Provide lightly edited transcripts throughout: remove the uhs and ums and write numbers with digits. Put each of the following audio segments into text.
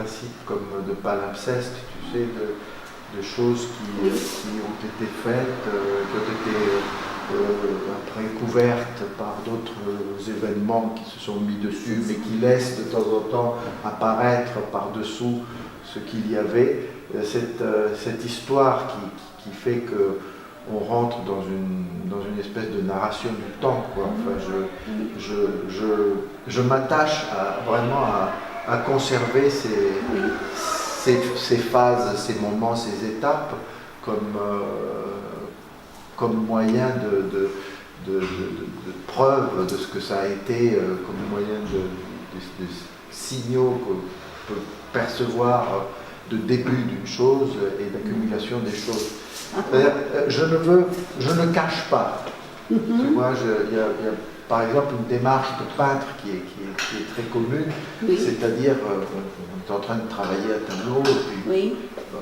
principes comme de palimpseste, tu sais, de choses qui ont été faites, qui ont été après couvertes par d'autres événements qui se sont mis dessus, mais qui laissent de temps en temps apparaître par-dessous ce qu'il y avait. Cette histoire qui fait que on rentre dans une espèce de narration du temps, quoi. Enfin, je m'attache vraiment à conserver ces phases, ces moments, ces étapes comme moyen de preuve de ce que ça a été, comme moyen de signaux qu'on peut percevoir de début d'une chose et d'accumulation des choses. Je ne cache pas. Tu vois, il y a par exemple une démarche de peintre qui est très commune, c'est-à-dire on est en train de travailler un tableau, et puis,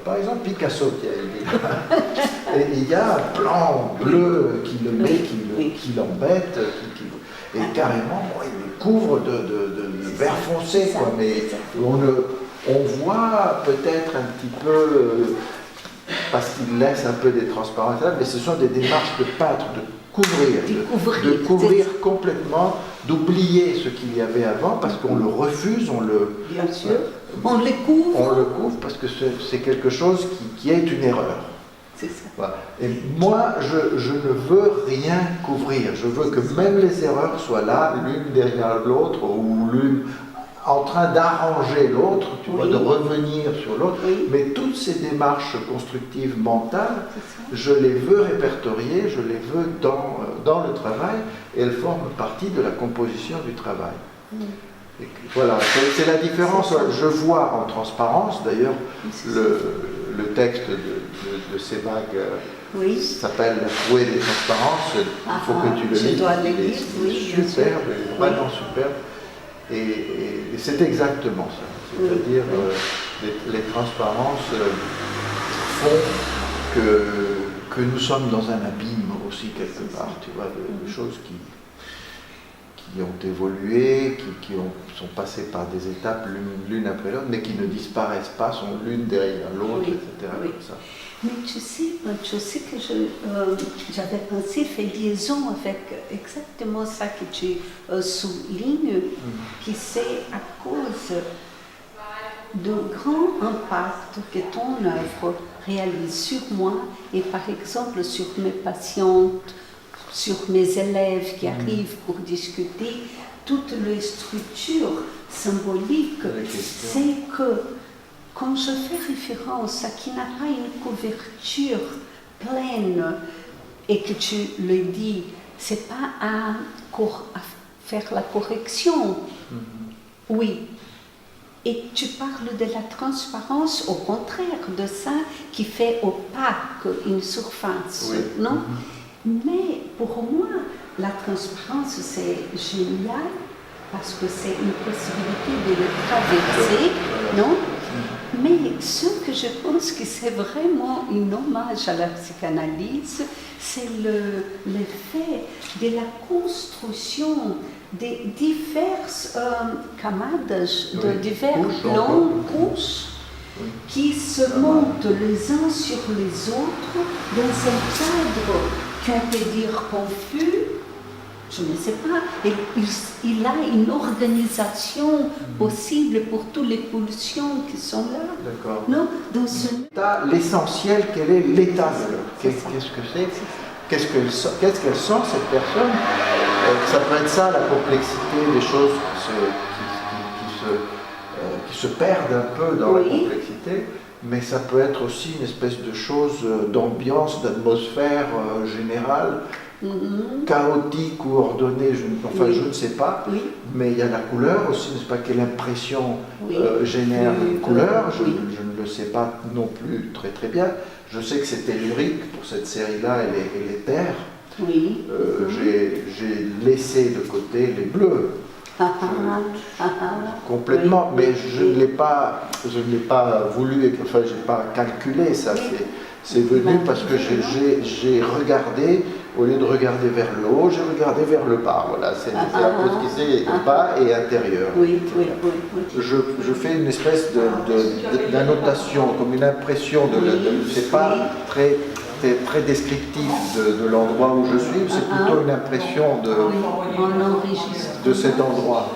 par exemple Picasso, il y a un plan bleu qui le met, qui l'embête, et carrément il le couvre de vert foncé, quoi, mais on voit peut-être un petit peu, parce qu'il laisse un peu des transparences, mais ce sont des démarches de peintre, de couvrir complètement, d'oublier ce qu'il y avait avant, parce qu'on le refuse, Bien sûr, on le couvre. On le couvre parce que c'est quelque chose qui est une erreur. C'est ça. Voilà. Et moi, je ne veux rien couvrir. Je veux que même les erreurs soient là, l'une derrière l'autre, ou l'une en train d'arranger l'autre, tu vois, de revenir sur l'autre. Mais toutes ces démarches constructives mentales, je les veux répertorier, je les veux dans le travail, et elles forment partie de la composition du travail. Et voilà, c'est la différence. Je vois en transparence, d'ailleurs, le texte de Sebag s'appelle La trouée des transparences. Il faut que tu le lises. Je dois le lire, superbe, vraiment superbe. Et c'est exactement ça. C'est-à-dire les transparences font que nous sommes dans un abîme aussi quelque part, tu vois, de choses qui ont évolué, qui sont passées par des étapes l'une après l'autre, mais qui ne disparaissent pas, sont l'une derrière l'autre, etc. Comme ça. Mais tu sais que j'avais pensé, fait liaison avec exactement ça que tu soulignes, qui c'est à cause du grand impact que ton œuvre réalise sur moi et par exemple sur mes patientes, sur mes élèves qui arrivent pour discuter, toutes les structures symboliques, c'est que quand je fais référence à qui n'a pas une couverture pleine et que tu le dis, c'est pas à faire la correction. Oui. Et tu parles de la transparence, au contraire de ça qui fait opaque une surface, non? Mais pour moi, la transparence c'est génial parce que c'est une possibilité de le traverser, non? Mais ce que je pense que c'est vraiment un hommage à la psychanalyse, c'est l'effet de la construction des diverses camarades, de divers plans, couches, qui se montent les uns sur les autres dans un cadre qu'on peut dire confus, je ne sais pas, et il a une organisation possible pour toutes les pulsions qui sont là. D'accord. Non, dans l'essentiel, quel est l'état de l'œuvre? Qu'est-ce que c'est? Qu'est-ce qu'elles sont, cette personne? Ça peut être ça, la complexité des choses qui se perdent un peu dans la complexité, mais ça peut être aussi une espèce de chose d'ambiance, d'atmosphère générale, chaotique ou ordonnée, je ne sais pas, mais il y a la couleur aussi, n'est-ce pas, quelle impression génère une couleur, je ne le sais pas non plus très très bien. Je sais que c'est tellurique pour cette série-là et les terres. J'ai laissé de côté les bleus. Complètement, mais je ne l'ai pas voulu, enfin je n'ai pas calculé ça, c'est venu parce que j'ai regardé au lieu de regarder vers le haut, j'ai regardé vers le bas. Voilà, c'est un peu ce qui c'est bas et intérieur. Oui, oui, oui. Je fais une espèce d'annotation, comme une impression c'est pas très descriptif de l'endroit où je suis, c'est plutôt une impression de cet endroit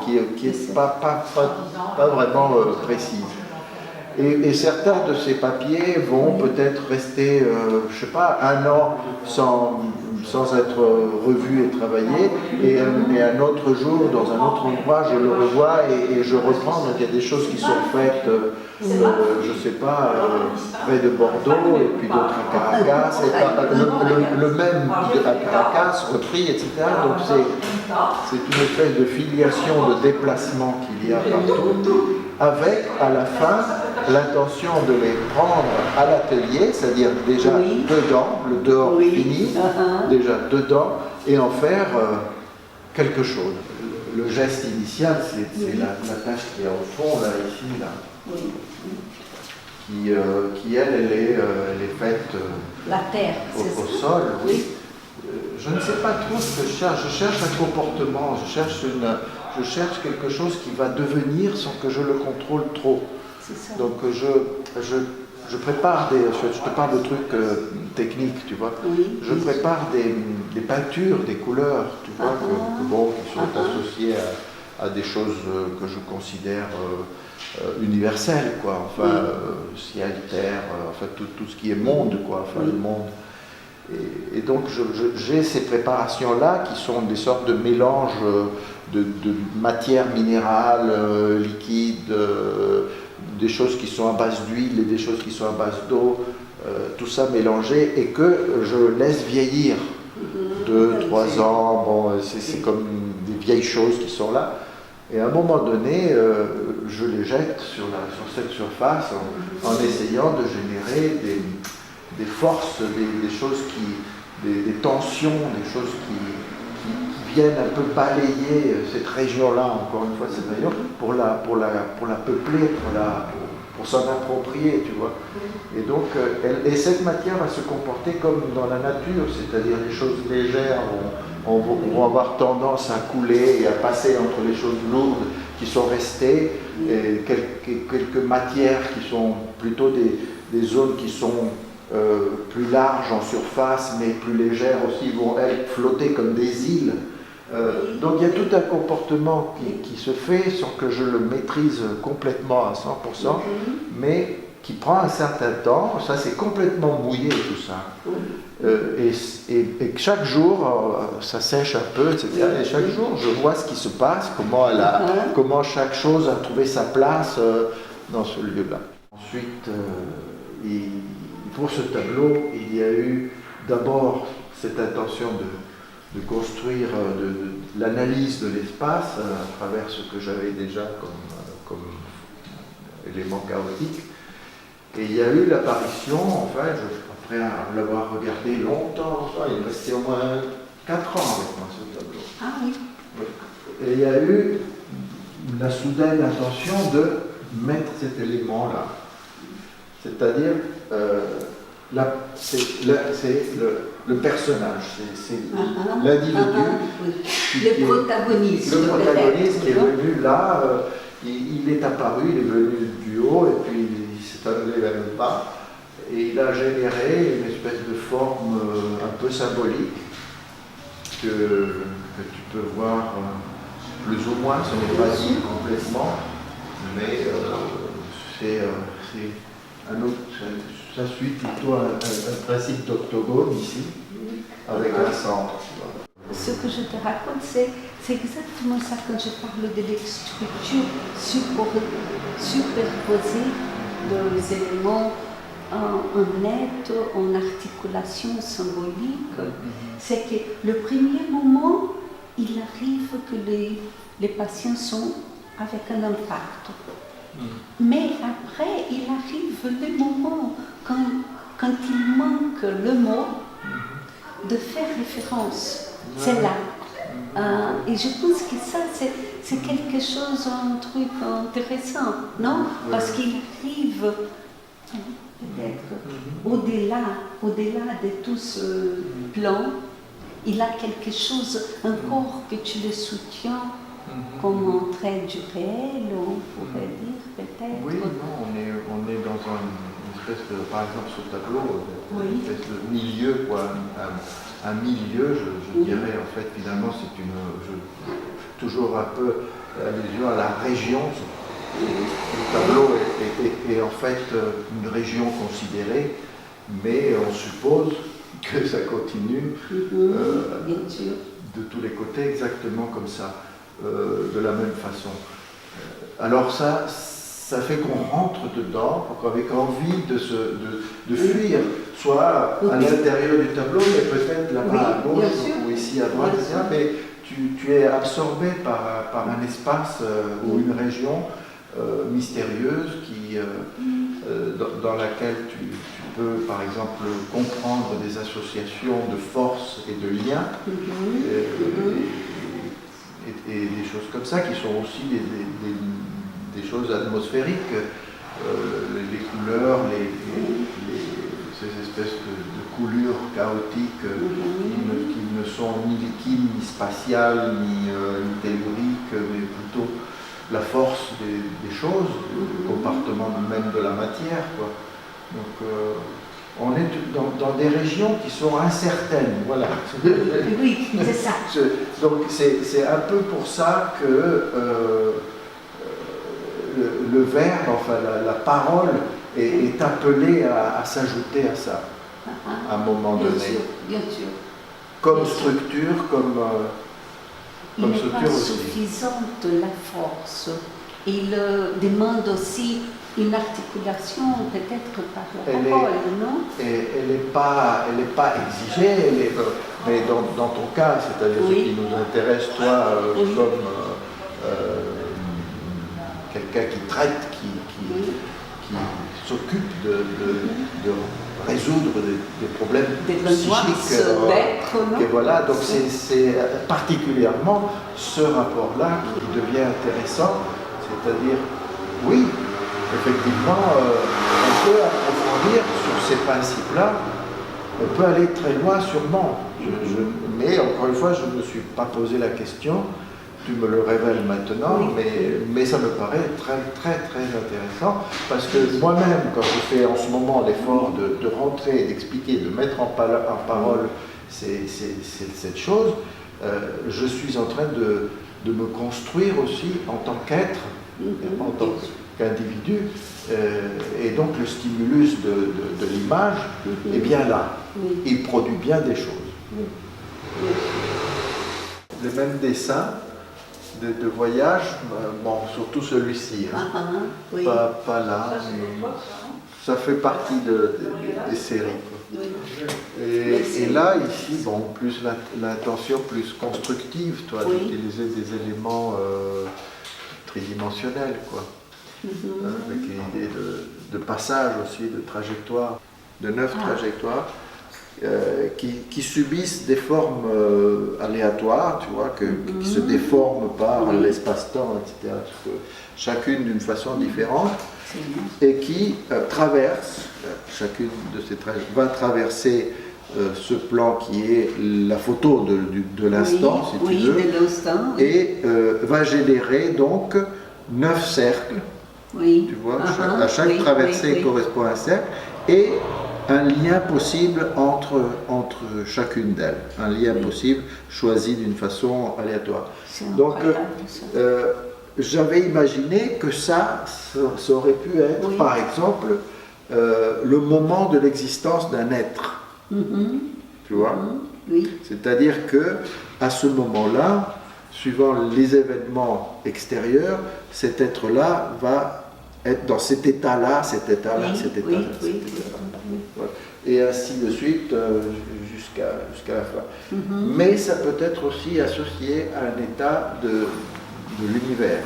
qui est pas vraiment précise. Et certains de ces papiers vont peut-être rester, je sais pas, 1 an sans être revus et travaillés, et un autre jour, dans un autre endroit, je le revois et je reprends. Donc il y a des choses qui sont faites, je sais pas, près de Bordeaux, et puis d'autres à Caracas, et le même à Caracas, repris, etc. Donc c'est une espèce de filiation, de déplacement qu'il y a partout, avec, à la fin, l'intention de les prendre à l'atelier, c'est-à-dire déjà dedans, le dehors fini, déjà dedans, et en faire quelque chose. Le geste initial, c'est la tâche qui est au fond, là, ici, là, qui elle est faite la terre, au sol. Oui. Je ne sais pas trop ce que je cherche. Je cherche un comportement, je cherche quelque chose qui va devenir sans que je le contrôle trop. Donc je prépare je te parle de trucs techniques, tu vois. Je prépare des peintures, des couleurs, tu vois, qui sont associées à des choses que je considère universelles, quoi. Enfin, ciel, terre, enfin tout ce qui est monde, quoi. Enfin, le monde. Et donc j'ai ces préparations-là qui sont des sortes de mélanges de matières minérales, liquides, des choses qui sont à base d'huile et des choses qui sont à base d'eau, tout ça mélangé, et que je laisse vieillir 2-3 ans. Bon, c'est comme des vieilles choses qui sont là. Et à un moment donné, je les jette sur cette surface en essayant de générer des forces, des choses des tensions, des choses qui viennent un peu balayer cette région-là, encore une fois, cette région, pour la peupler, pour s'en approprier, tu vois. Et donc, cette matière va se comporter comme dans la nature, c'est-à-dire les choses légères vont avoir tendance à couler et à passer entre les choses lourdes qui sont restées, et quelques matières qui sont plutôt des zones qui sont plus larges en surface, mais plus légères aussi, vont elles flotter comme des îles. Donc il y a tout un comportement qui se fait sans que je le maîtrise complètement à 100%, mais qui prend un certain temps. Ça, c'est complètement mouillé, tout ça. Et chaque jour, ça sèche un peu, etc. Et chaque jour, je vois ce qui se passe, comment chaque chose a trouvé sa place dans ce lieu-là. Ensuite, pour ce tableau, il y a eu d'abord cette intention de construire de l'analyse de l'espace à travers ce que j'avais déjà comme élément chaotique. Et il y a eu l'apparition, enfin, après l'avoir regardé longtemps, il est resté au moins 4 ans avec moi ce tableau. Ah oui. Et il y a eu la soudaine intention de mettre cet élément-là. C'est-à-dire, c'est le personnage, c'est l'individu. Le protagoniste. Le protagoniste qui est venu là, il est apparu, il est venu du haut et puis il s'est enlevé vers le bas. Et il a généré une espèce de forme un peu symbolique que tu peux voir plus ou moins, ce n'est pas dit complètement, mais c'est un autre. Ça suit plutôt un principe d'octogone ici, avec un centre. Ce que je te raconte, c'est exactement ça quand je parle de l'exstructure superposée des éléments en net, en articulation symbolique. C'est que le premier moment, il arrive que les patients sont avec un impact. Mais après, il arrive le moment, quand il manque le mot, de faire référence. C'est là. Et je pense que ça, c'est quelque chose, un truc intéressant, non? Parce qu'il arrive peut-être. Au-delà de tout ce plan, il a quelque chose encore que tu le soutiens comme un trait du réel, on pourrait dire peut-être. Oui, non, on est dans une espèce de, par exemple, ce tableau, une espèce de milieu, quoi, un milieu, je dirais, en fait, finalement, c'est toujours un peu allusion à la région. Le tableau est en fait une région considérée, mais on suppose que ça continue Bien sûr. de tous les côtés exactement comme ça, de la même façon. Alors ça fait qu'on rentre dedans avec envie de fuir, soit à l'intérieur du tableau, mais peut-être là-bas à gauche ou ici à droite, etc. Mais tu es absorbé par un espace ou une région mystérieuse dans laquelle tu peux, par exemple, comprendre des associations de forces et de liens et des choses comme ça qui sont aussi des choses atmosphériques, les couleurs, ces espèces de coulures chaotiques qui ne sont ni liquides, ni spatiales, ni telluriques, mais plutôt la force des choses, le comportement même de la matière, quoi. Donc on est dans des régions qui sont incertaines, voilà. Oui, c'est ça. Donc c'est un peu pour ça que le verbe, enfin la parole, est appelée à s'ajouter à ça, à un moment donné. Bien sûr. Comme structure, comme il n'est structure pas aussi. suffisante la force. Il demande aussi une articulation peut-être par la parole, non? Elle n'est pas exigée, mais dans ton cas, c'est-à-dire ce qui nous intéresse, toi, comme quelqu'un qui traite, qui s'occupe de résoudre des problèmes psychiques. Et voilà, donc c'est particulièrement ce rapport-là qui devient intéressant, c'est-à-dire, oui, effectivement, on peut approfondir sur ces principes-là, on peut aller très loin sûrement, mais encore une fois, je ne me suis pas posé la question, tu me le révèles maintenant, mais ça me paraît très très très intéressant, parce que moi-même, quand je fais en ce moment l'effort de rentrer, d'expliquer, de mettre en parole cette chose, je suis en train de me construire aussi en tant qu'être, en tant qu'individu, et donc le stimulus de l'image est bien là. Il produit bien des choses. Le même dessin de voyage, bon, surtout celui-ci, hein. Pas là, mais ça fait partie des séries. Et là, ici, bon, plus l'intention plus constructive, toi, d'utiliser des éléments tridimensionnels, quoi. Avec l'idée de passage aussi, de trajectoire, de 9 trajectoires, qui subissent des formes aléatoires, tu vois, qui se déforment par l'espace-temps, etc. Chacune d'une façon différente, et qui traversent, chacune de ces trajectoires va traverser ce plan qui est la photo de l'instant, si tu veux, et va générer donc 9 cercles. Tu vois, à chaque traversée correspond à un cercle, et un lien possible entre chacune d'elles, un lien possible choisi d'une façon aléatoire. Donc, j'avais imaginé que ça aurait pu être, par exemple, le moment de l'existence d'un être. Tu vois? C'est-à-dire que à ce moment-là, suivant les événements extérieurs, cet être-là va être dans cet état-là, cet état-là, cet état-là, cet état-là. Et ainsi de suite jusqu'à la fin. Mais ça peut être aussi associé à un état de l'univers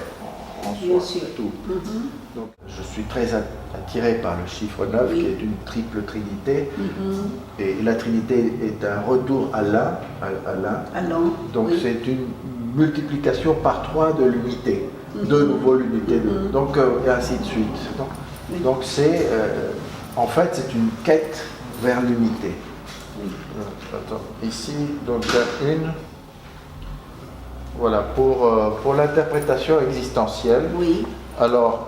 en soi, tout. Donc, je suis très attiré par le chiffre 9 qui est une triple trinité. Et la trinité est un retour à l'un. Donc c'est une multiplication par 3 de l'unité. De nouveau l'unité. Donc et ainsi de suite. Donc c'est en fait, c'est une quête vers l'unité. Attends, ici, donc il y a une. Voilà, pour l'interprétation existentielle. Oui. Alors,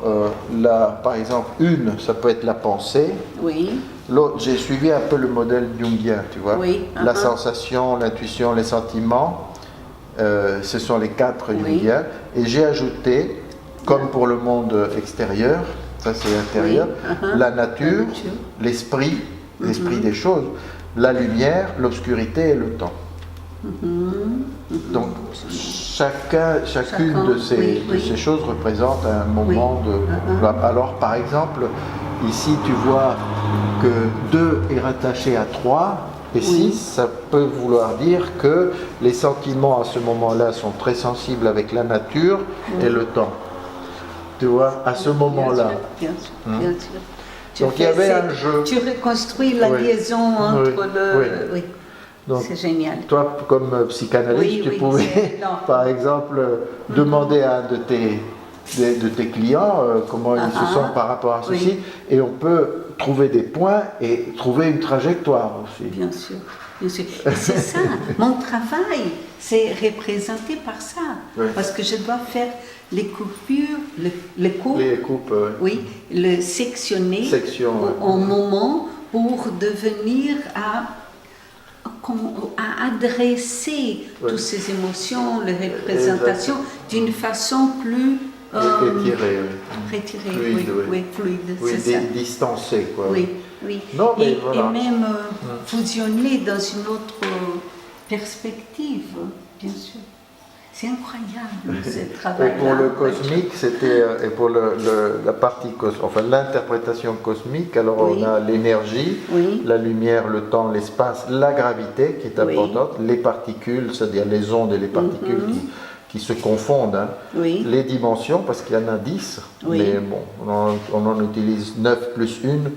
là, par exemple, une, ça peut être la pensée. Oui. L'autre, j'ai suivi un peu le modèle jungien, tu vois. Oui. La sensation, l'intuition, les sentiments, ce sont les 4 jungiens. Et j'ai ajouté, comme pour le monde extérieur, ça c'est intérieur, la nature, l'esprit des choses, la lumière, l'obscurité et le temps. Donc chacune de ces choses représente un moment de... Alors par exemple, ici tu vois que 2 est rattaché à 3 et 6, ça peut vouloir dire que les sentiments à ce moment-là sont très sensibles avec la nature et le temps. Tu vois, à ce moment-là. Bien sûr. Donc il y avait un jeu. Tu reconstruis la liaison entre le... Oui. Donc, c'est génial. Toi, comme psychanalyste, tu pouvais, par exemple, demander à un de tes clients comment ils se sentent par rapport à ceci, et on peut trouver des points et trouver une trajectoire aussi. Bien sûr. Et c'est ça, mon travail, c'est représenté par ça, parce que je dois faire les coupures, les coupes, le sectionner en moment pour devenir à adresser toutes ces émotions, les représentations d'une façon plus fluide, c'est ça. Distancée, quoi. Oui. Non, mais et même fusionner dans une autre perspective, bien sûr. C'est incroyable ce travail. Et pour le cosmique, c'était et pour la partie enfin l'interprétation cosmique. Alors on a l'énergie, la lumière, le temps, l'espace, la gravité qui est importante, les particules, c'est-à-dire les ondes et les particules qui se confondent, les dimensions parce qu'il y en a 10, mais bon, on en utilise 9 plus 1,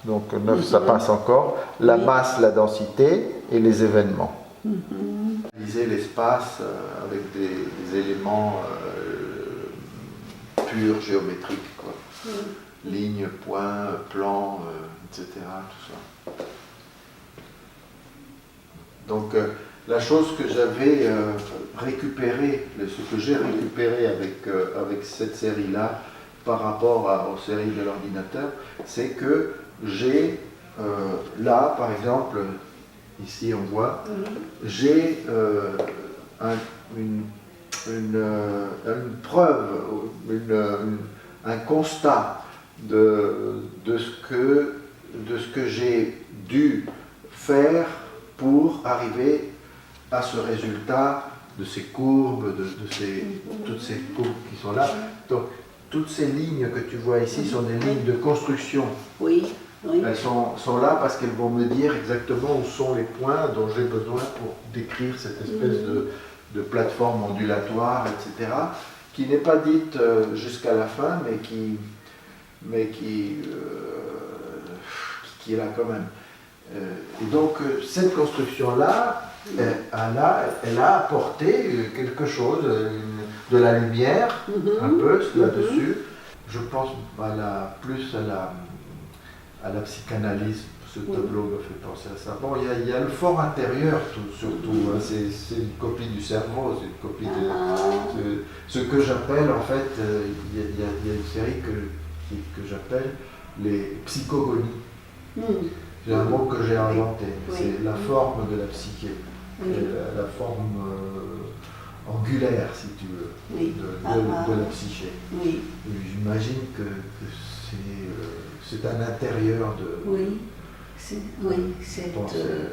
donc 9 ça passe encore. La masse, la densité et les événements. L'espace avec des éléments purs géométriques, quoi. Lignes, points, plans, etc. Tout ça. Donc la chose que j'avais récupérée, ce que j'ai récupéré avec cette série-là par rapport aux séries de l'ordinateur, c'est que j'ai là, par exemple, ici on voit, j'ai une preuve, un constat de ce que j'ai dû faire pour arriver à ce résultat de ces courbes, toutes ces courbes qui sont là. Donc toutes ces lignes que tu vois ici sont des lignes de construction. Elles sont là parce qu'elles vont me dire exactement où sont les points dont j'ai besoin pour décrire cette espèce de plateforme ondulatoire, etc., qui n'est pas dite jusqu'à la fin, mais qui est là quand même. Et donc cette construction-là, elle a apporté quelque chose, de la lumière, un peu là-dessus. Je pense plus à la psychanalyse. Ce tableau me fait penser à ça. Bon, il y a le fort intérieur surtout. Hein, c'est une copie du cerveau, c'est une copie de ce que j'appelle en fait. Il y a une série que j'appelle les psychogonies. C'est un mot que j'ai inventé. C'est la forme de la psyché, la forme angulaire, si tu veux, de la psyché. J'imagine que c'est un intérieur de... cette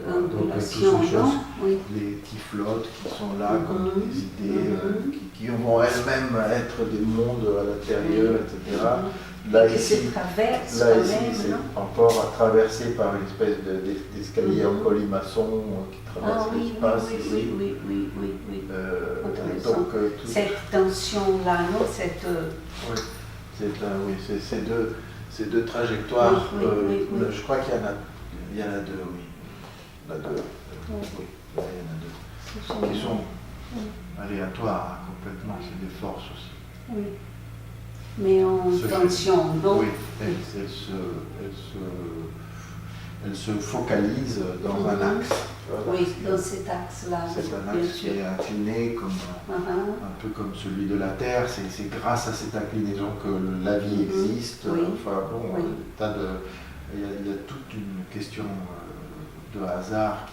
angulation, les typhlotes qui sont là comme des idées qui vont elles-mêmes être des mondes à l'intérieur, etc. Là, ici, c'est encore traversé par une espèce d'escalier en colimaçon qui traverse l'espace. Donc, cette tension-là, non, ces deux trajectoires, je crois qu'il y en a deux, Il y en a deux. Qui sont aléatoires complètement, c'est des forces aussi. Mais en tension, non? Oui, elle se focalise dans un axe. Voilà. Oui, dans cet axe-là. C'est un bien axe qui sûr. est incliné, un peu comme celui de la Terre. C'est grâce à cette inclinaison que la vie existe. Oui. Enfin bon, Oui. il y a toute une question de hasard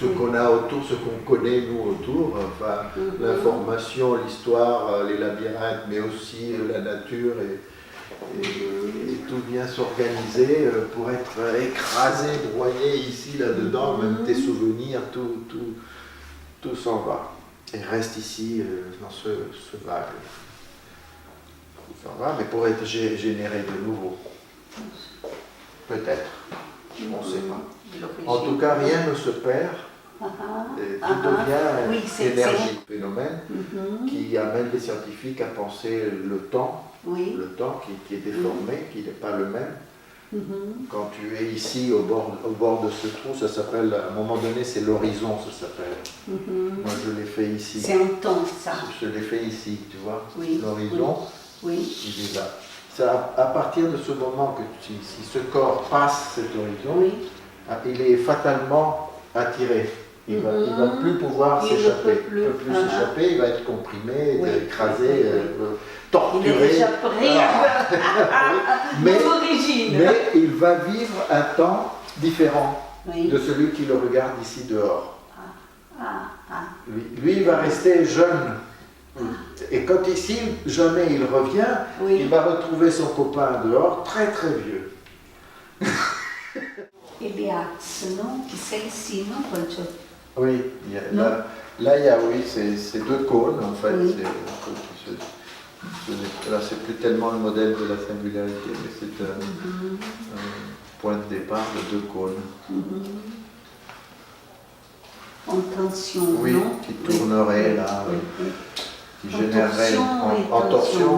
ce qu'on a autour, ce qu'on connaît nous autour, enfin l'information, l'histoire, les labyrinthes, mais aussi la nature et tout vient s'organiser pour être écrasé, broyé ici, là-dedans, même tes souvenirs, tout s'en va et reste ici dans ce vague. Tout s'en va, mais pour être généré de nouveau. Peut-être, on ne sait pas. En tout cas, rien ne se perd, et tout devient énergie, phénomène qui amène les scientifiques à penser le temps qui est déformé, qui n'est pas le même. Quand tu es ici au bord de ce trou, ça s'appelle, à un moment donné, c'est l'horizon, ça s'appelle. Moi, je l'ai fait ici. C'est un temps, ça. Je l'ai fait ici, tu vois. Oui. L'horizon, oui. Il est là. C'est à partir de ce moment que si ce corps passe cet horizon, il est fatalement attiré. Il ne va plus pouvoir s'échapper. Il ne peut plus s'échapper, il va être comprimé, écrasé, torturé. Il est déjà pris mais il va vivre un temps différent de celui qui le regarde ici dehors. Lui, il va rester jeune. Et quand ici, jamais il revient, il va retrouver son copain dehors, très très vieux. Il y a ce nom qui c'est ici, non, Pancho? Oui, là il y a, c'est deux cônes en fait. Là, c'est plus tellement le modèle de la singularité, mais c'est un point de départ de deux cônes. En tension, non? Qui tournerait là. Qui générerait en torsion,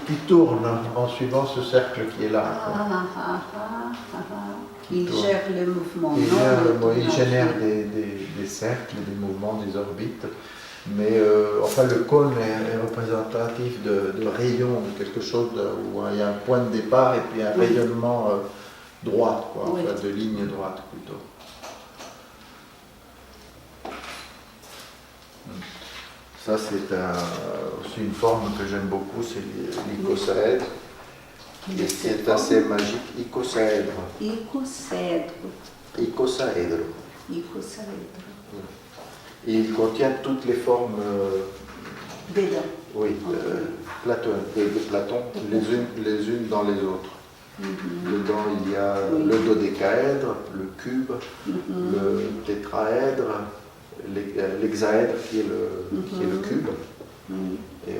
qui tourne en suivant ce cercle qui est là. Il gère le mouvement. Il génère des cercles, des mouvements, des orbites, mais enfin le cône est représentatif de rayons, de quelque chose où il y a un point de départ et puis un rayonnement droit, enfin, de ligne droite plutôt. Ça, c'est aussi une forme que j'aime beaucoup, c'est l'icosaèdre. C'est assez magique, icosaèdre. Icosaèdre. Il contient toutes les formes de Platon, les unes dans les autres. Dedans, il y a le dodécaèdre, le cube, le tétraèdre, l'hexaèdre qui est le cube, et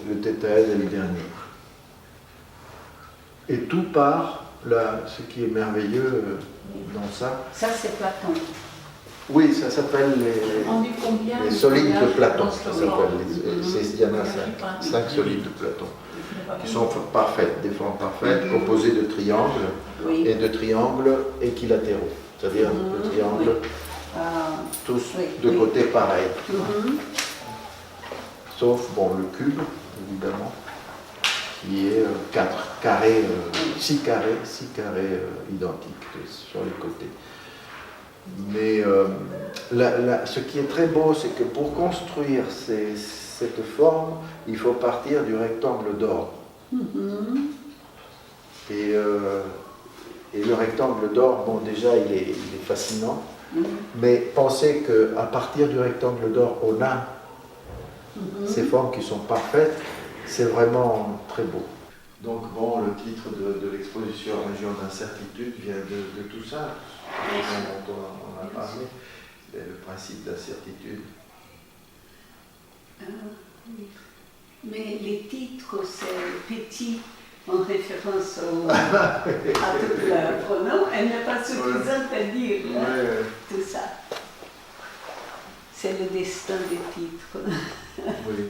le tétraèdre est le dernier. Et tout part, là, ce qui est merveilleux dans ça. Ça, c'est Platon. Oui, ça s'appelle les solides de Platon. Il y en a 5 solides de Platon, qui sont parfaites, des formes parfaites, composées de triangles et de triangles équilatéraux, c'est-à-dire de triangles tous de côté pareil. Sauf le cube, évidemment, qui est 6 carrés identiques sur les côtés. Mais ce qui est très beau, c'est que pour construire cette forme, il faut partir du rectangle d'or. Et le rectangle d'or, déjà, il est fascinant. Mais pensez qu'à partir du rectangle d'or, on a ces formes qui sont parfaites, c'est vraiment très beau. Donc le titre de l'exposition Région d'incertitude vient de tout ça, dont on a parlé, c'est le principe d'incertitude. Mais les titres, c'est petit en référence à toute l'œuvre, non? Elle n'est pas suffisante à dire tout ça. C'est le destin des titres. Oui.